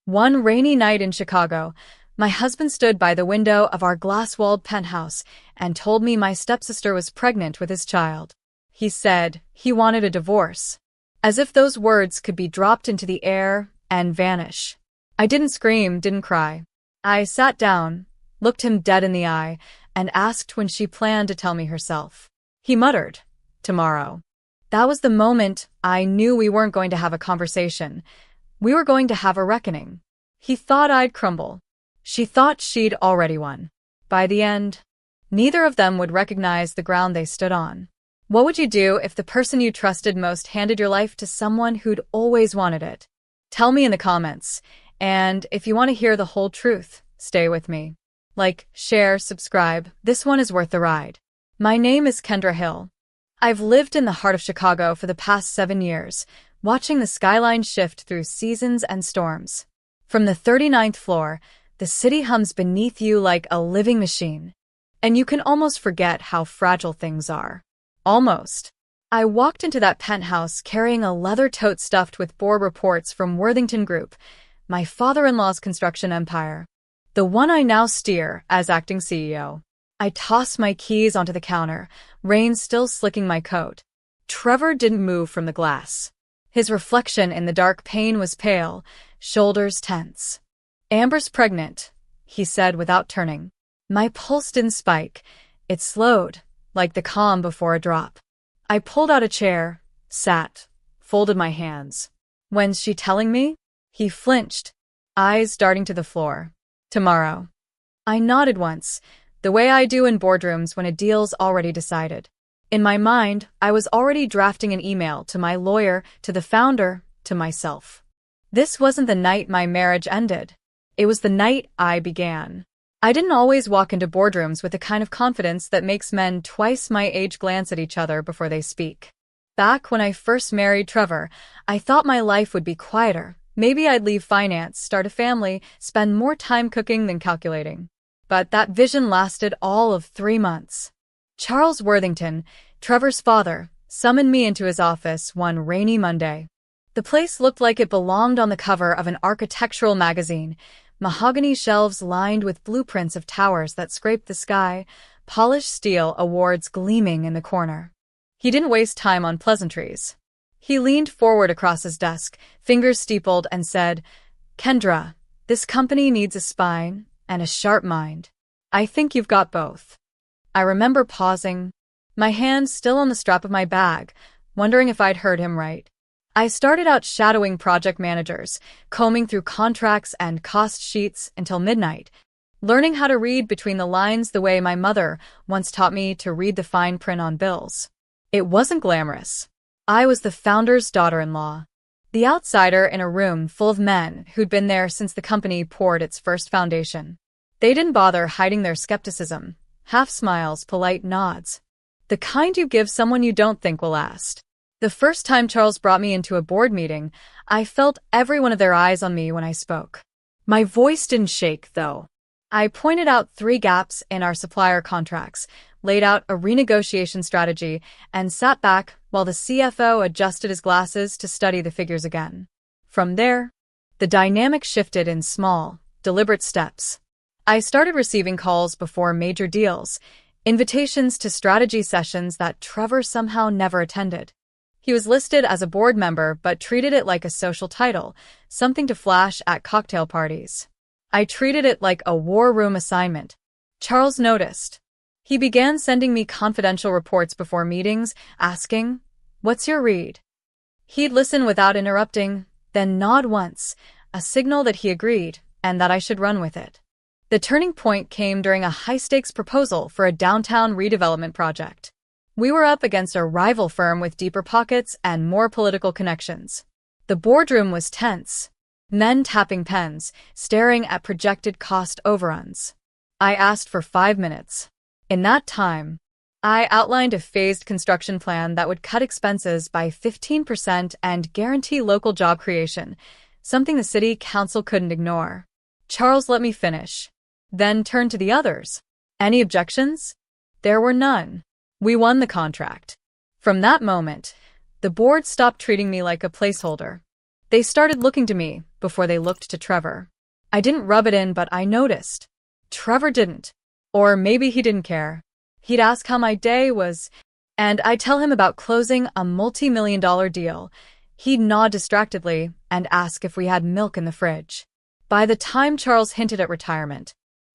One rainy night in Chicago, my husband stood by the window of our glass-walled penthouse and told me my stepsister was pregnant with his child. He said he wanted a divorce. As if those words could be dropped into the air and vanish. I didn't scream, didn't cry. I sat down, looked him dead in the eye, and asked when she planned to tell me herself. He muttered, "Tomorrow." That was the moment I knew we weren't going to have a conversation. We were going to have a reckoning. He thought I'd crumble. She thought she'd already won. By the end, neither of them would recognize the ground they stood on. What would you do if the person you trusted most handed your life to someone who'd always wanted it? Tell me in the comments. And if you want to hear the whole truth, stay with me. Like, share, subscribe. This one is worth the ride. My name is Kendra Hill. I've lived in the heart of Chicago for the past 7 years, watching the skyline shift through seasons and storms. From the 39th floor, the city hums beneath you like a living machine. And you can almost forget how fragile things are. Almost. I walked into that penthouse carrying a leather tote stuffed with board reports from Worthington Group, my father-in-law's construction empire. The one I now steer as acting CEO. I tossed my keys onto the counter, rain still slicking my coat. Trevor didn't move from the glass. His reflection in the dark pane was pale, shoulders tense. "Amber's pregnant," he said without turning. My pulse didn't spike. It slowed, like the calm before a drop. I pulled out a chair, sat, folded my hands. "When's she telling me?" He flinched, eyes darting to the floor. "Tomorrow." I nodded once, the way I do in boardrooms when a deal's already decided. In my mind, I was already drafting an email to my lawyer, to the founder, to myself. This wasn't the night my marriage ended. It was the night I began. I didn't always walk into boardrooms with the kind of confidence that makes men twice my age glance at each other before they speak. Back when I first married Trevor, I thought my life would be quieter. Maybe I'd leave finance, start a family, spend more time cooking than calculating. But that vision lasted all of 3 months. Charles Worthington, Trevor's father, summoned me into his office one rainy Monday. The place looked like it belonged on the cover of an architectural magazine, mahogany shelves lined with blueprints of towers that scraped the sky, polished steel awards gleaming in the corner. He didn't waste time on pleasantries. He leaned forward across his desk, fingers steepled, and said, "Kendra, this company needs a spine and a sharp mind. I think you've got both." I remember pausing, my hand still on the strap of my bag, wondering if I'd heard him right. I started out shadowing project managers, combing through contracts and cost sheets until midnight, learning how to read between the lines the way my mother once taught me to read the fine print on bills. It wasn't glamorous. I was the founder's daughter-in-law, the outsider in a room full of men who'd been there since the company poured its first foundation. They didn't bother hiding their skepticism, half smiles, polite nods. The kind you give someone you don't think will last. The first time Charles brought me into a board meeting, I felt every one of their eyes on me when I spoke. My voice didn't shake, though. I pointed out 3 gaps in our supplier contracts, laid out a renegotiation strategy, and sat back while the CFO adjusted his glasses to study the figures again. From there, the dynamic shifted in small, deliberate steps. I started receiving calls before major deals, invitations to strategy sessions that Trevor somehow never attended. He was listed as a board member but treated it like a social title, something to flash at cocktail parties. I treated it like a war room assignment. Charles noticed. He began sending me confidential reports before meetings, asking, "What's your read?" He'd listen without interrupting, then nod once, a signal that he agreed and that I should run with it. The turning point came during a high-stakes proposal for a downtown redevelopment project. We were up against a rival firm with deeper pockets and more political connections. The boardroom was tense, men tapping pens, staring at projected cost overruns. I asked for 5 minutes. In that time, I outlined a phased construction plan that would cut expenses by 15% and guarantee local job creation, something the city council couldn't ignore. Charles let me finish, then turned to the others. Any objections? There were none. We won the contract. From that moment, the board stopped treating me like a placeholder. They started looking to me before they looked to Trevor. I didn't rub it in, but I noticed. Trevor didn't. Or maybe he didn't care. He'd ask how my day was, and I'd tell him about closing a multi-million-dollar deal. He'd nod distractedly and ask if we had milk in the fridge. By the time Charles hinted at retirement,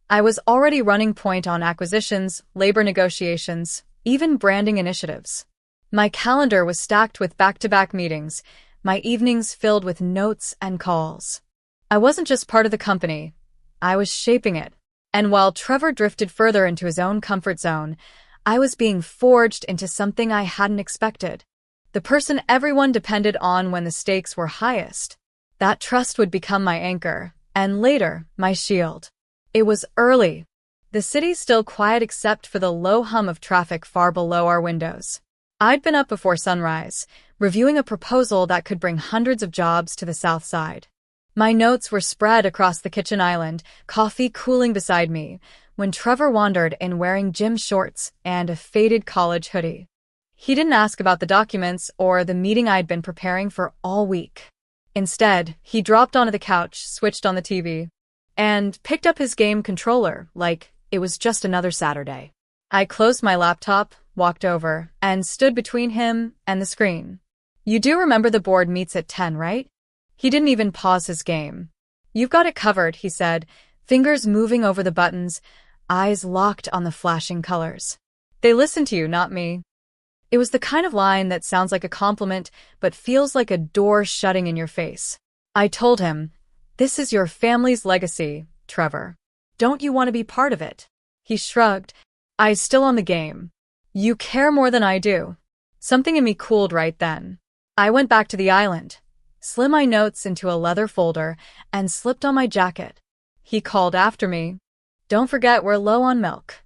I was already running point on acquisitions, labor negotiations, even branding initiatives. My calendar was stacked with back-to-back meetings, my evenings filled with notes and calls. I wasn't just part of the company, I was shaping it. And while Trevor drifted further into his own comfort zone, I was being forged into something I hadn't expected. The person everyone depended on when the stakes were highest. That trust would become my anchor, and later, my shield. It was early. The city still quiet except for the low hum of traffic far below our windows. I'd been up before sunrise, reviewing a proposal that could bring hundreds of jobs to the south side. My notes were spread across the kitchen island, coffee cooling beside me, when Trevor wandered in wearing gym shorts and a faded college hoodie. He didn't ask about the documents or the meeting I'd been preparing for all week. Instead, he dropped onto the couch, switched on the TV, and picked up his game controller like it was just another Saturday. I closed my laptop, walked over, and stood between him and the screen. "You do remember the board meets at 10, right?" He didn't even pause his game. "You've got it covered," he said, fingers moving over the buttons, eyes locked on the flashing colors. "They listen to you, not me." It was the kind of line that sounds like a compliment but feels like a door shutting in your face. I told him, "This is your family's legacy, Trevor. Don't you want to be part of it?" He shrugged, eyes still on the game. "You care more than I do." Something in me cooled right then. I went back to the island, slid my notes into a leather folder, and slipped on my jacket. He called after me, "Don't forget we're low on milk."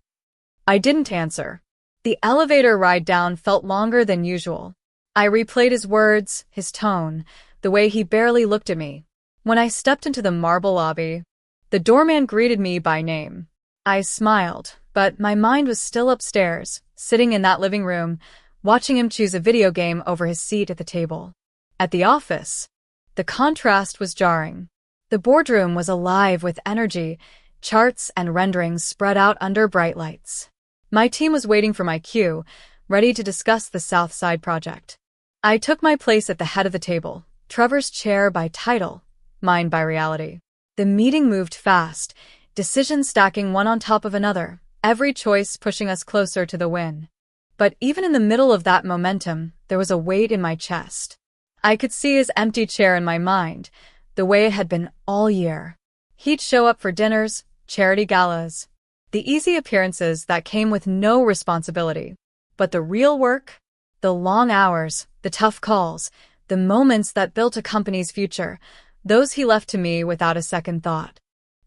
I didn't answer. The elevator ride down felt longer than usual. I replayed his words, his tone, the way he barely looked at me. When I stepped into the marble lobby, the doorman greeted me by name. I smiled, but my mind was still upstairs, sitting in that living room, watching him choose a video game over his seat at the table. At the office, the contrast was jarring. The boardroom was alive with energy, charts and renderings spread out under bright lights. My team was waiting for my cue, ready to discuss the South Side project. I took my place at the head of the table, Trevor's chair by title, mine by reality. The meeting moved fast, decisions stacking one on top of another, every choice pushing us closer to the win. But even in the middle of that momentum, there was a weight in my chest. I could see his empty chair in my mind, the way it had been all year. He'd show up for dinners, charity galas, the easy appearances that came with no responsibility. But the real work, the long hours, the tough calls, the moments that built a company's future, those he left to me without a second thought.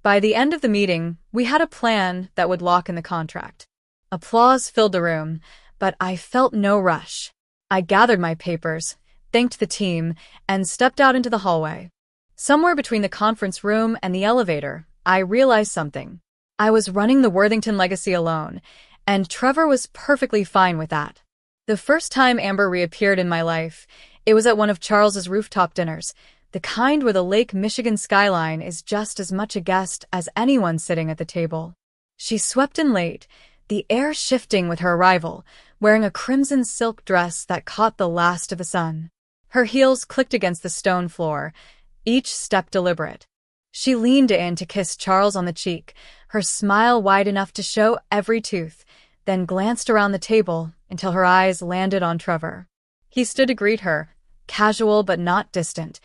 By the end of the meeting, we had a plan that would lock in the contract. Applause filled the room, but I felt no rush. I gathered my papers, thanked the team, and stepped out into the hallway. Somewhere between the conference room and the elevator, I realized something. I was running the Worthington legacy alone, and Trevor was perfectly fine with that. The first time Amber reappeared in my life, it was at one of Charles's rooftop dinners, the kind where the Lake Michigan skyline is just as much a guest as anyone sitting at the table. She swept in late, the air shifting with her arrival, wearing a crimson silk dress that caught the last of the sun. Her heels clicked against the stone floor, each step deliberate. She leaned in to kiss Charles on the cheek, her smile wide enough to show every tooth, then glanced around the table until her eyes landed on Trevor. He stood to greet her, casual but not distant,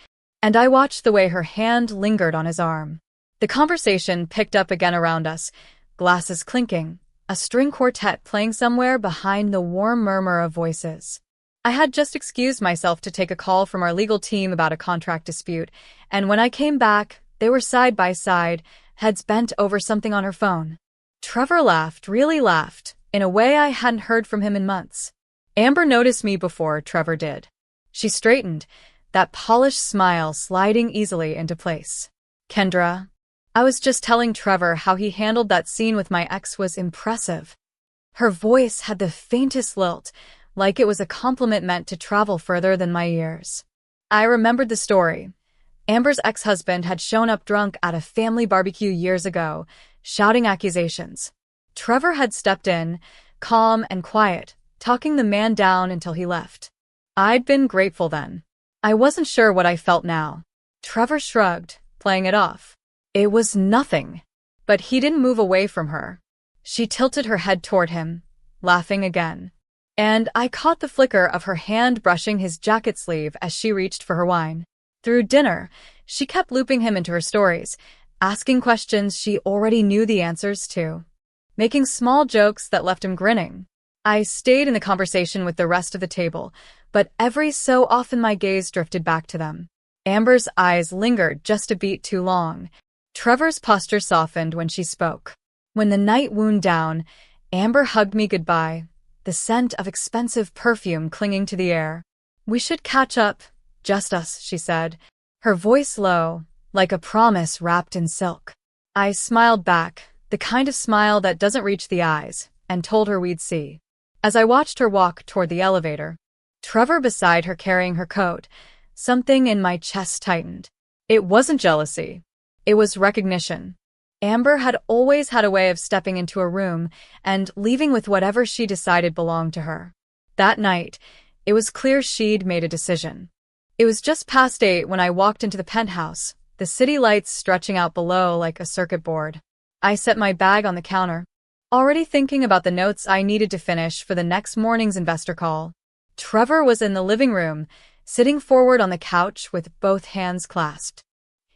and I watched the way her hand lingered on his arm. The conversation picked up again around us, glasses clinking, a string quartet playing somewhere behind the warm murmur of voices. I had just excused myself to take a call from our legal team about a contract dispute, and when I came back, they were side by side, heads bent over something on her phone. Trevor laughed, really laughed, in a way I hadn't heard from him in months. Amber noticed me before Trevor did. She straightened, that polished smile sliding easily into place. "Kendra, I was just telling Trevor how he handled that scene with my ex was impressive." Her voice had the faintest lilt, like it was a compliment meant to travel further than my ears. I remembered the story, Amber's ex-husband had shown up drunk at a family barbecue years ago, shouting accusations. Trevor had stepped in, calm and quiet, talking the man down until he left. I'd been grateful then. I wasn't sure what I felt now. Trevor shrugged, playing it off. It was nothing. But he didn't move away from her. She tilted her head toward him, laughing again. And I caught the flicker of her hand brushing his jacket sleeve as she reached for her wine. Through dinner, she kept looping him into her stories, asking questions she already knew the answers to, making small jokes that left him grinning. I stayed in the conversation with the rest of the table, but every so often my gaze drifted back to them. Amber's eyes lingered just a beat too long. Trevor's posture softened when she spoke. When the night wound down, Amber hugged me goodbye, the scent of expensive perfume clinging to the air. We should catch up, just us, she said, her voice low, like a promise wrapped in silk. I smiled back, the kind of smile that doesn't reach the eyes, and told her we'd see. As I watched her walk toward the elevator, Trevor beside her carrying her coat, something in my chest tightened. It wasn't jealousy. It was recognition. Amber had always had a way of stepping into a room and leaving with whatever she decided belonged to her. That night, it was clear she'd made a decision. It was just past 8 when I walked into the penthouse, the city lights stretching out below like a circuit board. I set my bag on the counter, already thinking about the notes I needed to finish for the next morning's investor call. Trevor was in the living room, sitting forward on the couch with both hands clasped.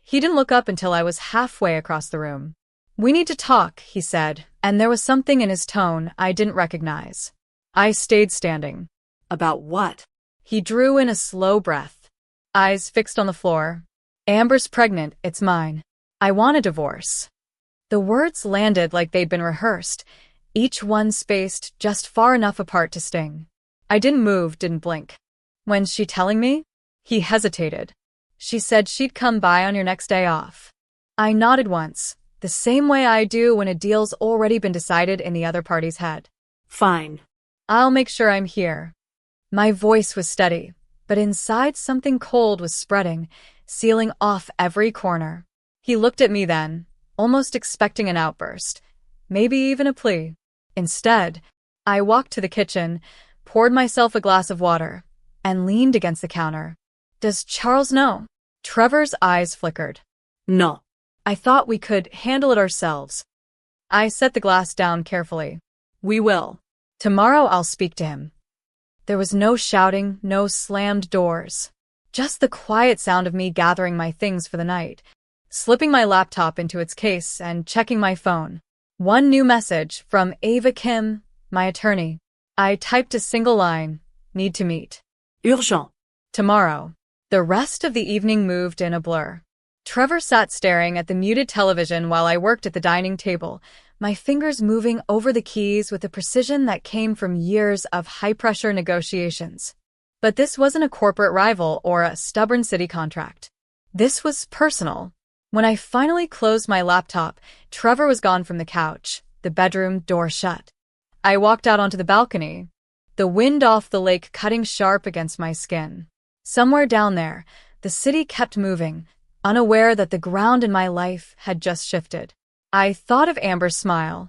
He didn't look up until I was halfway across the room. "We need to talk," he said, and there was something in his tone I didn't recognize. I stayed standing. "About what?" He drew in a slow breath, eyes fixed on the floor. "Amber's pregnant, it's mine. I want a divorce." The words landed like they'd been rehearsed, each one spaced just far enough apart to sting. I didn't move, didn't blink. "When's she telling me?" He hesitated. "She said she'd come by on your next day off." I nodded once, the same way I do when a deal's already been decided in the other party's head. "Fine. "I'll make sure I'm here." My voice was steady, but inside something cold was spreading, sealing off every corner. He looked at me then, almost expecting an outburst, maybe even a plea. Instead, I walked to the kitchen, poured myself a glass of water, and leaned against the counter. "Does Charles know?" Trevor's eyes flickered. "No." "I thought we could handle it ourselves." I set the glass down carefully. "We will. Tomorrow I'll speak to him." There was no shouting, no slammed doors. Just the quiet sound of me gathering my things for the night, slipping my laptop into its case and checking my phone. One new message from Ava Kim, my attorney. I typed a single line, "Need to meet." Urgent. Tomorrow. The rest of the evening moved in a blur. Trevor sat staring at the muted television while I worked at the dining table, my fingers moving over the keys with a precision that came from years of high-pressure negotiations. But this wasn't a corporate rival or a stubborn city contract. This was personal. When I finally closed my laptop, Trevor was gone from the couch, the bedroom door shut. I walked out onto the balcony, the wind off the lake cutting sharp against my skin. Somewhere down there, the city kept moving, unaware that the ground in my life had just shifted. I thought of Amber's smile,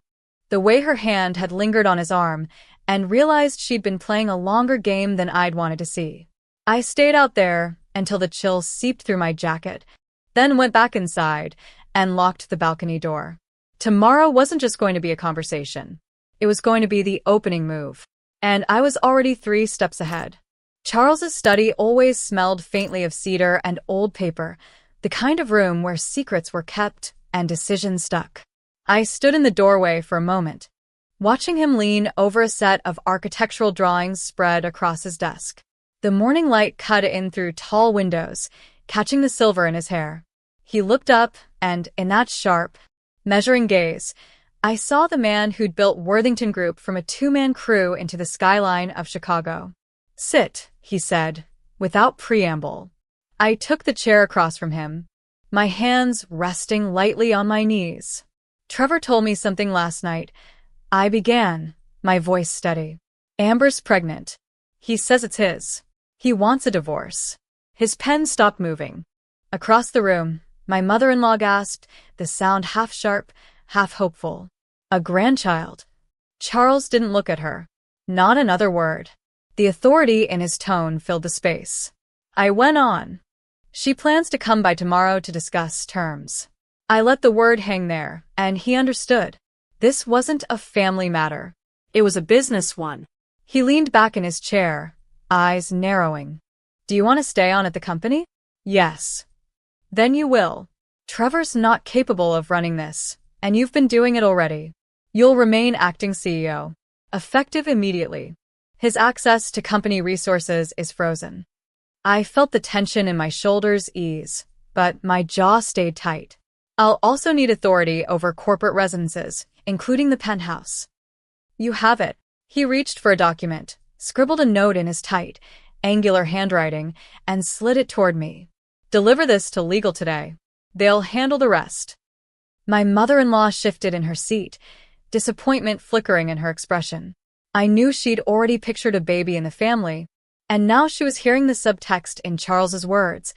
the way her hand had lingered on his arm, and realized she'd been playing a longer game than I'd wanted to see. I stayed out there until the chill seeped through my jacket, then went back inside and locked the balcony door. Tomorrow wasn't just going to be a conversation. It was going to be the opening move. And I was already 3 steps ahead. Charles's study always smelled faintly of cedar and old paper, the kind of room where secrets were kept and decisions stuck. I stood in the doorway for a moment, watching him lean over a set of architectural drawings spread across his desk. The morning light cut in through tall windows, catching the silver in his hair. He looked up, and in that sharp, measuring gaze, I saw the man who'd built Worthington Group from a 2-man crew into the skyline of Chicago. "Sit," he said, without preamble. I took the chair across from him, my hands resting lightly on my knees. "Trevor told me something last night." I began, my voice steady. "Amber's pregnant. He says it's his. He wants a divorce." His pen stopped moving. Across the room, my mother-in-law gasped, the sound half sharp, half hopeful. A grandchild. Charles didn't look at her. Not another word. The authority in his tone filled the space. I went on. She plans to come by tomorrow to discuss terms. I let the word hang there, and he understood. This wasn't a family matter. It was a business one. He leaned back in his chair, eyes narrowing. Do you want to stay on at the company? Yes. Then you will. Trevor's not capable of running this, and you've been doing it already. You'll remain acting CEO. Effective immediately. His access to company resources is frozen. I felt the tension in my shoulders ease, but my jaw stayed tight. I'll also need authority over corporate residences, including the penthouse. You have it. He reached for a document, scribbled a note in his tight, angular handwriting, and slid it toward me. Deliver this to legal today. They'll handle the rest. My mother-in-law shifted in her seat, disappointment flickering in her expression. I knew she'd already pictured a baby in the family, and now she was hearing the subtext in Charles's words.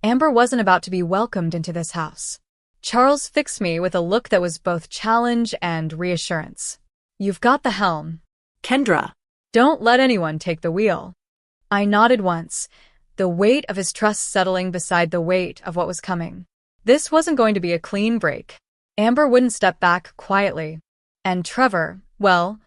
Amber wasn't about to be welcomed into this house. Charles fixed me with a look that was both challenge and reassurance. You've got the helm. Kendra. Don't let anyone take the wheel. I nodded once, the weight of his trust settling beside the weight of what was coming. This wasn't going to be a clean break. Amber wouldn't step back quietly. And Trevor, well,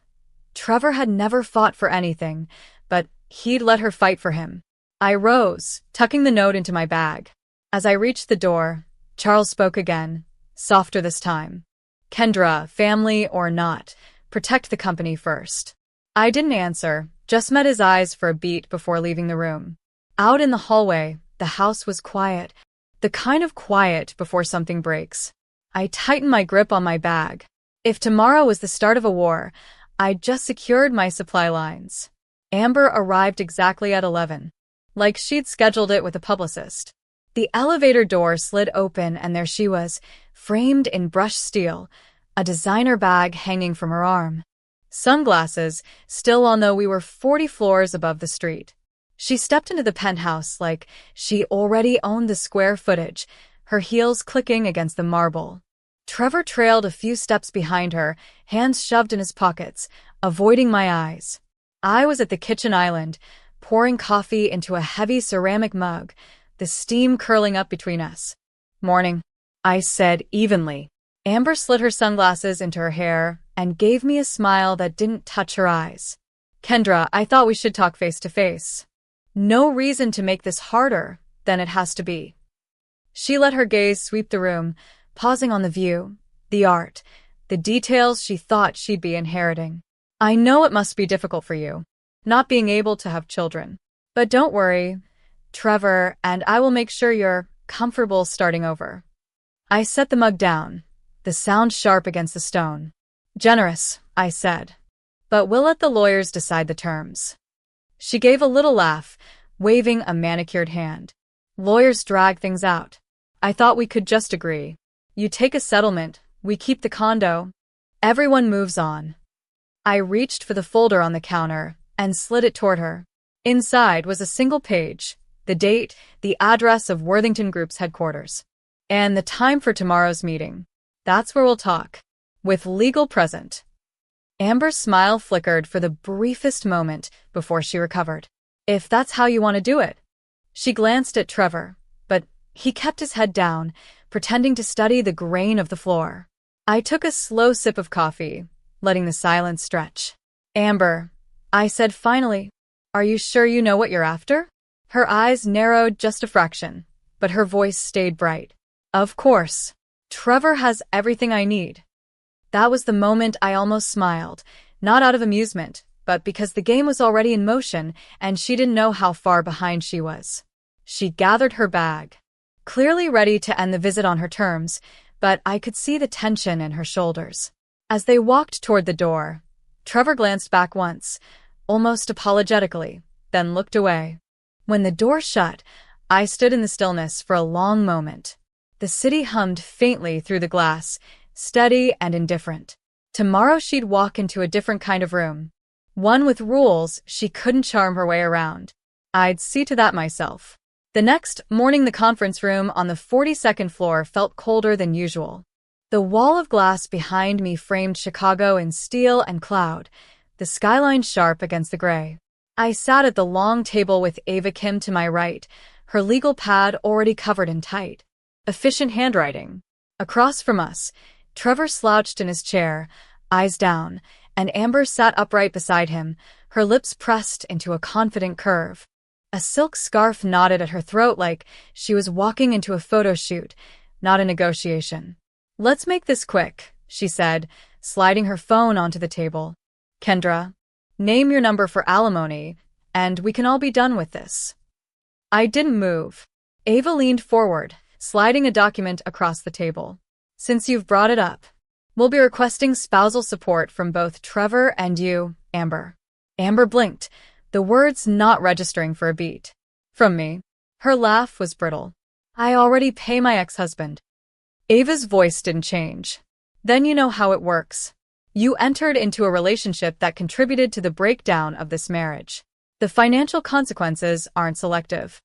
Trevor had never fought for anything, but he'd let her fight for him. I rose, tucking the note into my bag. As I reached the door, Charles spoke again, softer this time. Kendra, family or not, protect the company first. I didn't answer, just met his eyes for a beat before leaving the room. Out in the hallway, the house was quiet, the kind of quiet before something breaks. I tightened my grip on my bag. If tomorrow was the start of a war, I'd just secured my supply lines. Amber arrived exactly at 11, like she'd scheduled it with a publicist. The elevator door slid open and there she was, framed in brushed steel, a designer bag hanging from her arm. Sunglasses, still on though we were 40 floors above the street. She stepped into the penthouse like she already owned the square footage, her heels clicking against the marble. Trevor trailed a few steps behind her, hands shoved in his pockets, avoiding my eyes. I was at the kitchen island, pouring coffee into a heavy ceramic mug, the steam curling up between us. Morning, I said evenly. Amber slid her sunglasses into her hair and gave me a smile that didn't touch her eyes. Kendra, I thought we should talk face to face. No reason to make this harder than it has to be. She let her gaze sweep the room, pausing on the view, the art, the details she thought she'd be inheriting. I know it must be difficult for you, not being able to have children. But don't worry, Trevor and I will make sure you're comfortable starting over. I set the mug down, the sound sharp against the stone. Generous, I said. But we'll let the lawyers decide the terms. She gave a little laugh, waving a manicured hand. Lawyers drag things out. I thought we could just agree. You take a settlement, we keep the condo. Everyone moves on. I reached for the folder on the counter and slid it toward her. Inside was a single page, the date, the address of Worthington Group's headquarters, and the time for tomorrow's meeting. That's where we'll talk. With legal present. Amber's smile flickered for the briefest moment before she recovered. If that's how you want to do it. She glanced at Trevor, but he kept his head down, pretending to study the grain of the floor. I took a slow sip of coffee, letting the silence stretch. Amber, I said finally, are you sure you know what you're after? Her eyes narrowed just a fraction, but her voice stayed bright. Of course. Trevor has everything I need. That was the moment I almost smiled, not out of amusement, but because the game was already in motion and she didn't know how far behind she was. She gathered her bag, clearly ready to end the visit on her terms, but I could see the tension in her shoulders. As they walked toward the door, Trevor glanced back once, almost apologetically, then looked away. When the door shut, I stood in the stillness for a long moment. The city hummed faintly through the glass, steady and indifferent. Tomorrow she'd walk into a different kind of room, one with rules she couldn't charm her way around. I'd see to that myself. The next morning, the conference room on the 42nd floor felt colder than usual. The wall of glass behind me framed Chicago in steel and cloud, the skyline sharp against the gray. I sat at the long table with Ava Kim to my right, her legal pad already covered in tight, efficient handwriting. Across from us, Trevor slouched in his chair, eyes down, and Amber sat upright beside him, her lips pressed into a confident curve. A silk scarf knotted at her throat like she was walking into a photo shoot, not a negotiation. "Let's make this quick," she said, sliding her phone onto the table. "Kendra, name your number for alimony, and we can all be done with this." I didn't move. Ava leaned forward, sliding a document across the table. "Since you've brought it up, we'll be requesting spousal support from both Trevor and you, Amber." Amber blinked, the words not registering for a beat. "From me?" Her laugh was brittle. "I already pay my ex-husband." Ava's voice didn't change. "Then you know how it works. You entered into a relationship that contributed to the breakdown of this marriage. The financial consequences aren't selective."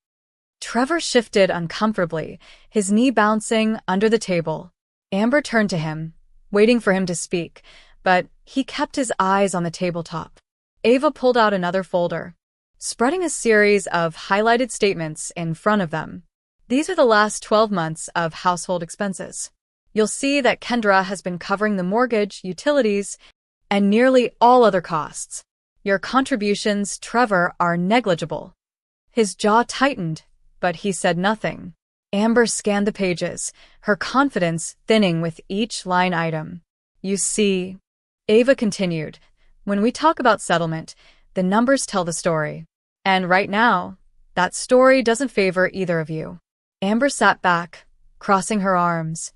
Trevor shifted uncomfortably, his knee bouncing under the table. Amber turned to him, waiting for him to speak, but he kept his eyes on the tabletop. Ava pulled out another folder, spreading a series of highlighted statements in front of them. "These are the last 12 months of household expenses. You'll see that Kendra has been covering the mortgage, utilities, and nearly all other costs. Your contributions, Trevor, are negligible." His jaw tightened, but he said nothing. Amber scanned the pages, her confidence thinning with each line item. "You see," Ava continued, "when we talk about settlement, the numbers tell the story. And right now, that story doesn't favor either of you." Amber sat back, crossing her arms,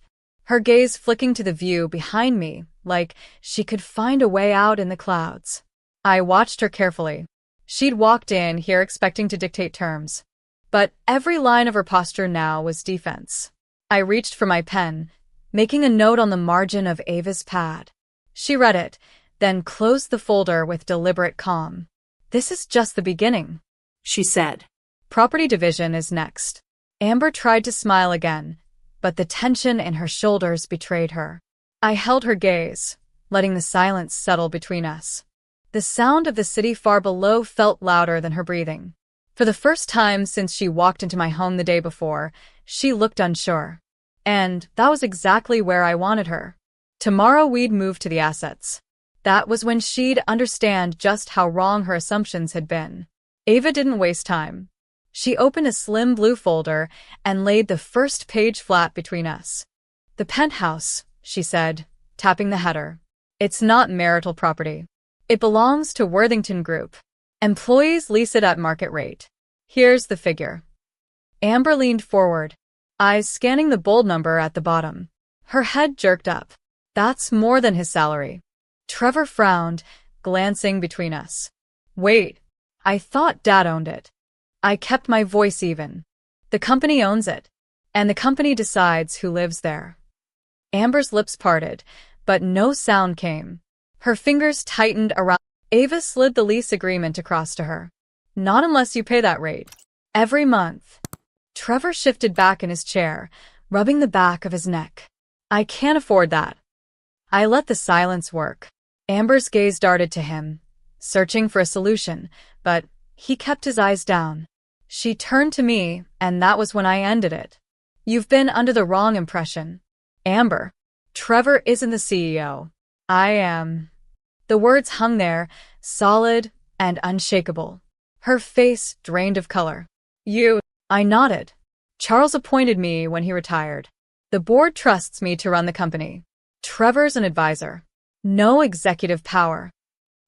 her gaze flicking to the view behind me like she could find a way out in the clouds. I watched her carefully. She'd walked in here expecting to dictate terms, but every line of her posture now was defense. I reached for my pen, making a note on the margin of Ava's pad. She read it, then closed the folder with deliberate calm. "This is just the beginning," she said. "Property division is next." Amber tried to smile again, but the tension in her shoulders betrayed her. I held her gaze, letting the silence settle between us. The sound of the city far below felt louder than her breathing. For the first time since she walked into my home the day before, she looked unsure. And that was exactly where I wanted her. Tomorrow we'd move to the assets. That was when she'd understand just how wrong her assumptions had been. Ava didn't waste time. She opened a slim blue folder and laid the first page flat between us. "The penthouse," she said, tapping the header. "It's not marital property. It belongs to Worthington Group. Employees lease it at market rate. Here's the figure." Amber leaned forward, eyes scanning the bold number at the bottom. Her head jerked up. "That's more than his salary." Trevor frowned, glancing between us. "Wait, I thought Dad owned it." I kept my voice even. "The company owns it, and the company decides who lives there." Amber's lips parted, but no sound came. Her fingers tightened around. Ava slid the lease agreement across to her. "Not unless you pay that rate. Every month." Trevor shifted back in his chair, rubbing the back of his neck. "I can't afford that." I let the silence work. Amber's gaze darted to him, searching for a solution, but he kept his eyes down. She turned to me, and that was when I ended it. "You've been under the wrong impression. Amber, Trevor isn't the CEO. I am." The words hung there, solid and unshakable. Her face drained of color. "You." I nodded. "Charles appointed me when he retired. The board trusts me to run the company. Trevor's an advisor. No executive power."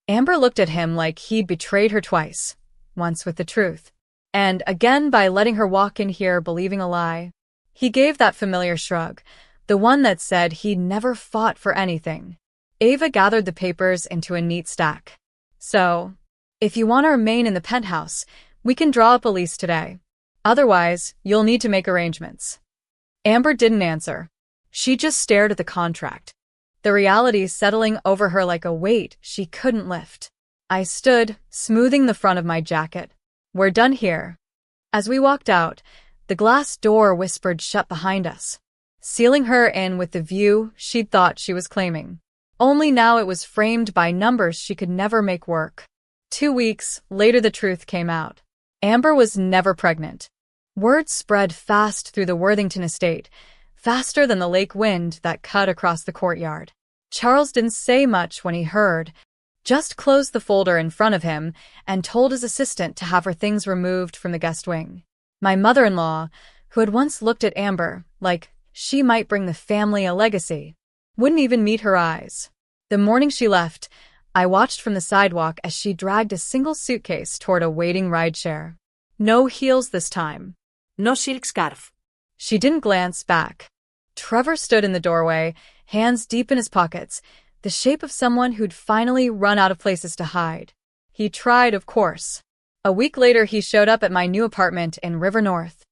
Amber looked at him like he'd betrayed her twice, once with the truth, and again by letting her walk in here believing a lie. He gave that familiar shrug, the one that said he'd never fought for anything. Ava gathered the papers into a neat stack. "So, if you want to remain in the penthouse, we can draw up a lease today. Otherwise, you'll need to make arrangements." Amber didn't answer. She just stared at the contract, the reality settling over her like a weight she couldn't lift. I stood, smoothing the front of my jacket. "We're done here." As we walked out, the glass door whispered shut behind us, sealing her in with the view she'd thought she was claiming. Only now it was framed by numbers she could never make work. 2 weeks later, the truth came out. Amber was never pregnant. Word spread fast through the Worthington estate, faster than the lake wind that cut across the courtyard. Charles didn't say much when he heard, just closed the folder in front of him and told his assistant to have her things removed from the guest wing. My mother-in-law, who had once looked at Amber like she might bring the family a legacy, wouldn't even meet her eyes. The morning she left, I watched from the sidewalk as she dragged a single suitcase toward a waiting rideshare. No heels this time. No silk scarf. She didn't glance back. Trevor stood in the doorway, hands deep in his pockets, the shape of someone who'd finally run out of places to hide. He tried, of course. A week later, he showed up at my new apartment in River North,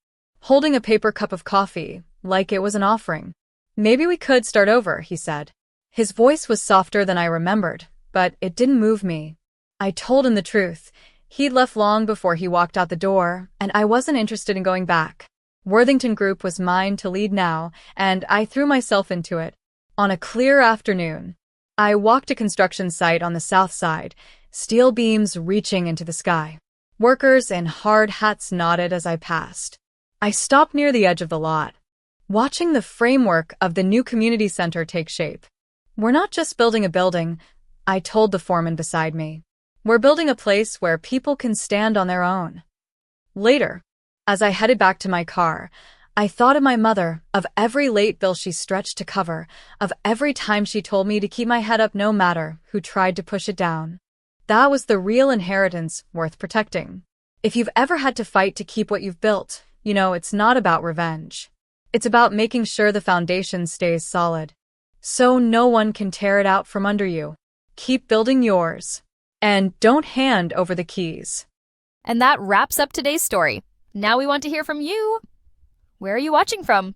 holding a paper cup of coffee, like it was an offering. "Maybe we could start over," he said. His voice was softer than I remembered, but it didn't move me. I told him the truth. He'd left long before he walked out the door, and I wasn't interested in going back. Worthington Group was mine to lead now, and I threw myself into it. On a clear afternoon, I walked a construction site on the south side, steel beams reaching into the sky. Workers in hard hats nodded as I passed. I stopped near the edge of the lot, watching the framework of the new community center take shape. "We're not just building a building," I told the foreman beside me. "We're building a place where people can stand on their own." Later, as I headed back to my car, I thought of my mother, of every late bill she stretched to cover, of every time she told me to keep my head up no matter who tried to push it down. That was the real inheritance worth protecting. If you've ever had to fight to keep what you've built, you know it's not about revenge. It's about making sure the foundation stays solid, so no one can tear it out from under you. Keep building yours. And don't hand over the keys. And that wraps up today's story. Now we want to hear from you. Where are you watching from?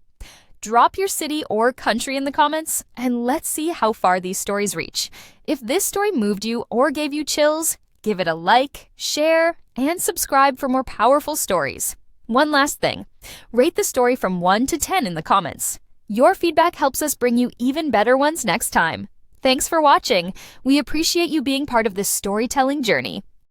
Drop your city or country in the comments, and let's see how far these stories reach. If this story moved you or gave you chills, give it a like, share, and subscribe for more powerful stories. One last thing, rate the story from 1 to 10 in the comments. Your feedback helps us bring you even better ones next time. Thanks for watching. We appreciate you being part of this storytelling journey.